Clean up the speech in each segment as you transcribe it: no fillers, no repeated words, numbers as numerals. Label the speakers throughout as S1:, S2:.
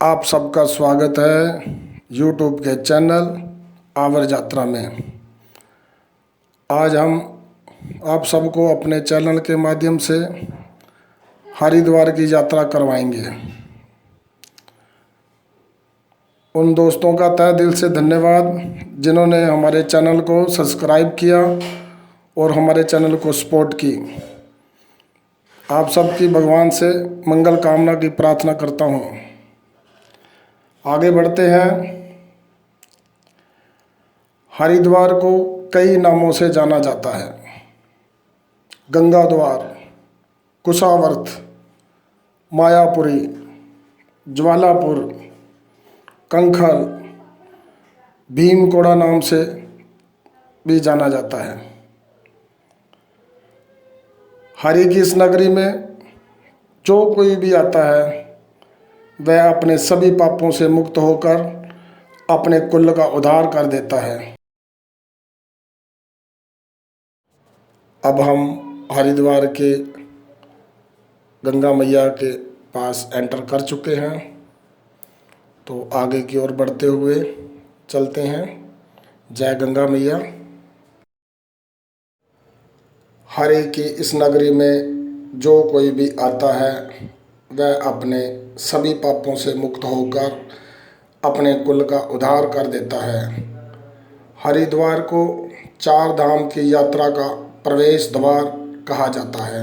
S1: आप सबका स्वागत है यूट्यूब के चैनल आवर यात्रा में। आज हम आप सबको अपने चैनल के माध्यम से हरिद्वार की यात्रा करवाएंगे। उन दोस्तों का तहे दिल से धन्यवाद जिन्होंने हमारे चैनल को सब्सक्राइब किया और हमारे चैनल को सपोर्ट की। आप सबकी भगवान से मंगल कामना की प्रार्थना करता हूँ। आगे बढ़ते हैं। हरिद्वार को कई नामों से जाना जाता है। गंगा द्वार, कुशावर्त, मायापुरी, ज्वालापुर, कंखल, भीमकोड़ा नाम से भी जाना जाता है। हरि की इस नगरी में जो कोई भी आता है वह अपने सभी पापों से मुक्त होकर अपने कुल का उद्धार कर देता है। अब हम हरिद्वार के गंगा मैया के पास एंटर कर चुके हैं, तो आगे की ओर बढ़ते हुए चलते हैं। जय गंगा मैया। हरि की इस नगरी में जो कोई भी आता है वह अपने सभी पापों से मुक्त होकर अपने कुल का उद्धार कर देता है। हरिद्वार को चार धाम की यात्रा का प्रवेश द्वार कहा जाता है।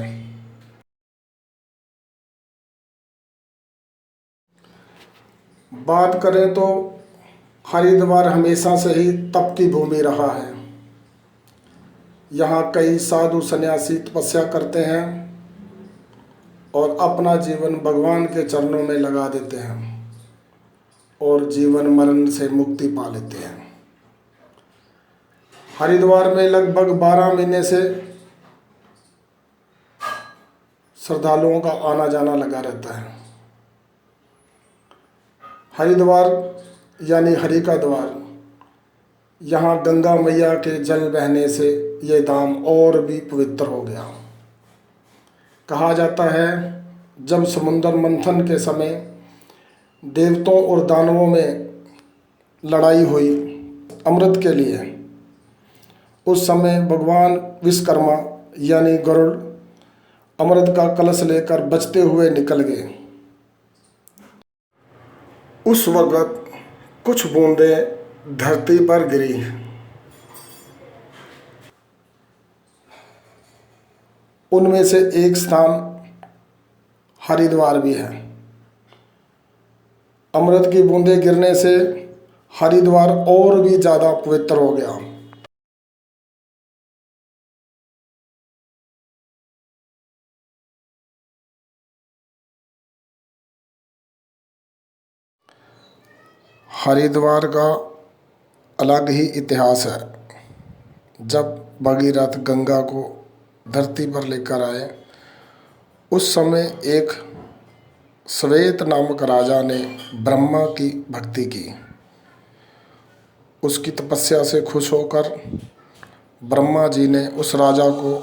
S1: बात करें तो हरिद्वार हमेशा से ही तप की भूमि रहा है। यहाँ कई साधु सन्यासी तपस्या करते हैं और अपना जीवन भगवान के चरणों में लगा देते हैं और जीवन मरण से मुक्ति पा लेते हैं। हरिद्वार में लगभग 12 महीने से श्रद्धालुओं का आना जाना लगा रहता है। हरिद्वार यानी हरि का द्वार, यहाँ गंगा मैया के जल बहने से ये धाम और भी पवित्र हो गया। कहा जाता है जब समुद्र मंथन के समय देवताओं और दानवों में लड़ाई हुई अमृत के लिए, उस समय भगवान विश्वकर्मा यानी गरुड़ अमृत का कलश लेकर बचते हुए निकल गए। उस वक़्त कुछ बूंदें धरती पर गिरी। उनमें से एक स्थान हरिद्वार भी है। अमृत की बूंदें गिरने से हरिद्वार और भी ज़्यादा पवित्र हो गया। हरिद्वार का अलग ही इतिहास है। जब भगीरथ गंगा को धरती पर लेकर आए, उस समय एक श्वेत नामक राजा ने ब्रह्मा की भक्ति की। उसकी तपस्या से खुश होकर ब्रह्मा जी ने उस राजा को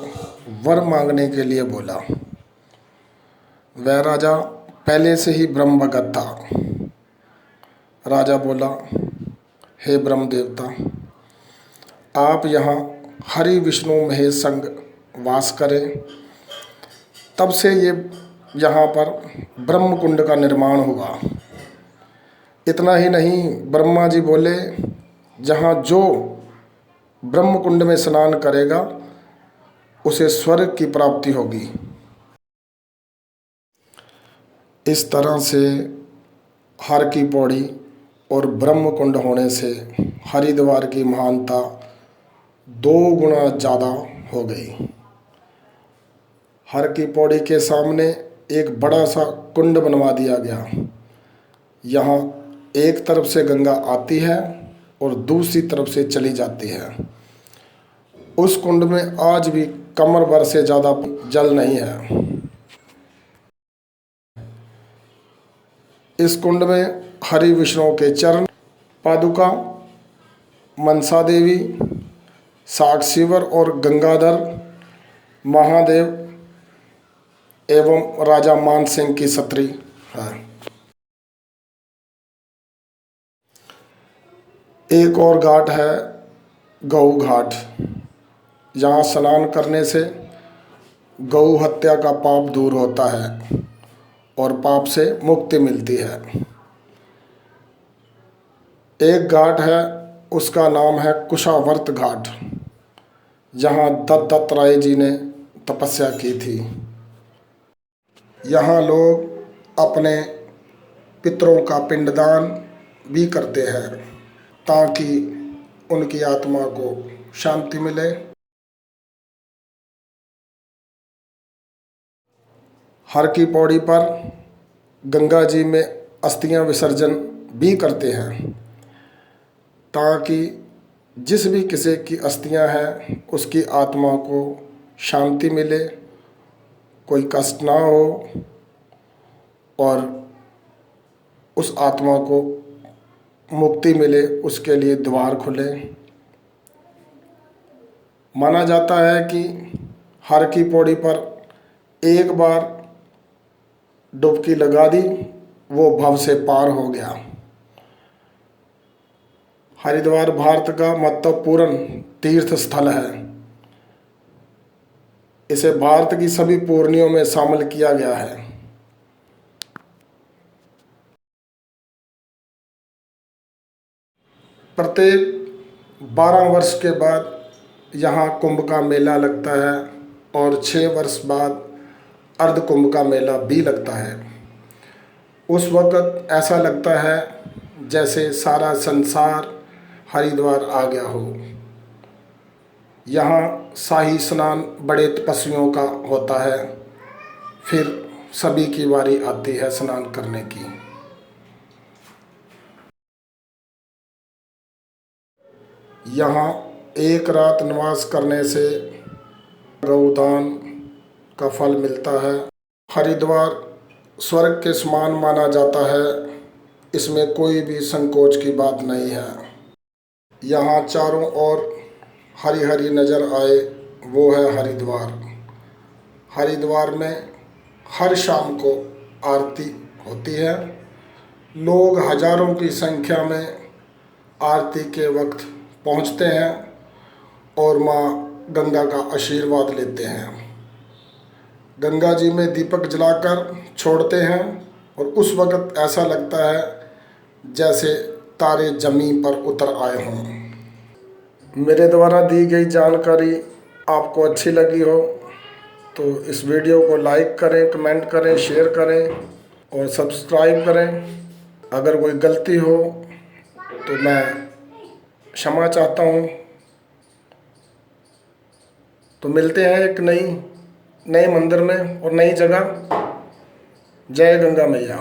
S1: वर मांगने के लिए बोला। वह राजा पहले से ही ब्रह्म भगत था। राजा बोला, हे ब्रह्म देवता, आप यहाँ हरि विष्णु महेश संग वास करें। तब से ये यहाँ पर ब्रह्म कुंड का निर्माण हुआ। इतना ही नहीं, ब्रह्मा जी बोले, जहाँ जो ब्रह्म कुंड में स्नान करेगा उसे स्वर्ग की प्राप्ति होगी। इस तरह से हर की पौड़ी और ब्रह्म कुंड होने से हरिद्वार की महानता 2 गुना ज़्यादा हो गई। हर की पौड़ी के सामने एक बड़ा सा कुंड बनवा दिया गया। यहाँ एक तरफ से गंगा आती है और दूसरी तरफ से चली जाती है। उस कुंड में आज भी कमर भर से ज़्यादा जल नहीं है। इस कुंड में हरि विष्णु के चरण, पादुका, मनसा देवी, साक्षीवर और गंगाधर, महादेव एवं राजा मान सिंह की छत्री है। एक और घाट है गौ घाट। यहाँ स्नान करने से गौ हत्या का पाप दूर होता है और पाप से मुक्ति मिलती है। एक घाट है, उसका नाम है कुशावर्त घाट, जहाँ दत्तात्रेय जी ने तपस्या की थी। यहाँ लोग अपने पितरों का पिंडदान भी करते हैं ताकि उनकी आत्मा को शांति मिले। हर की पौड़ी पर गंगा जी में अस्थियां विसर्जन भी करते हैं ताकि जिस भी किसी की अस्थियां हैं उसकी आत्मा को शांति मिले, कोई कष्ट ना हो और उस आत्मा को मुक्ति मिले, उसके लिए द्वार खुले। माना जाता है कि हर की पौड़ी पर एक बार डुबकी लगा दी, वो भव से पार हो गया। हरिद्वार भारत का महत्वपूर्ण तीर्थ स्थल है। इसे भारत की सभी पूर्णियों में शामिल किया गया है। प्रत्येक 12 वर्ष के बाद यहाँ कुंभ का मेला लगता है और 6 वर्ष बाद अर्ध कुंभ का मेला भी लगता है। उस वक़्त ऐसा लगता है जैसे सारा संसार हरिद्वार आ गया हो। यहाँ शाही स्नान बड़े तपस्वियों का होता है, फिर सभी की बारी आती है स्नान करने की। यहाँ एक रात निवास करने से गौदान का फल मिलता है। हरिद्वार स्वर्ग के समान माना जाता है, इसमें कोई भी संकोच की बात नहीं है। यहाँ चारों ओर हरी हरी नज़र आए वो है हरिद्वार। हरिद्वार में हर शाम को आरती होती है। लोग हजारों की संख्या में आरती के वक्त पहुँचते हैं और माँ गंगा का आशीर्वाद लेते हैं। गंगा जी में दीपक जलाकर छोड़ते हैं और उस वक़्त ऐसा लगता है जैसे तारे ज़मीन पर उतर आए हों। मेरे द्वारा दी गई जानकारी आपको अच्छी लगी हो तो इस वीडियो को लाइक करें, कमेंट करें, शेयर करें और सब्सक्राइब करें। अगर कोई गलती हो तो मैं क्षमा चाहता हूँ। तो मिलते हैं एक नए मंदिर में और नई जगह। जय गंगा मैया।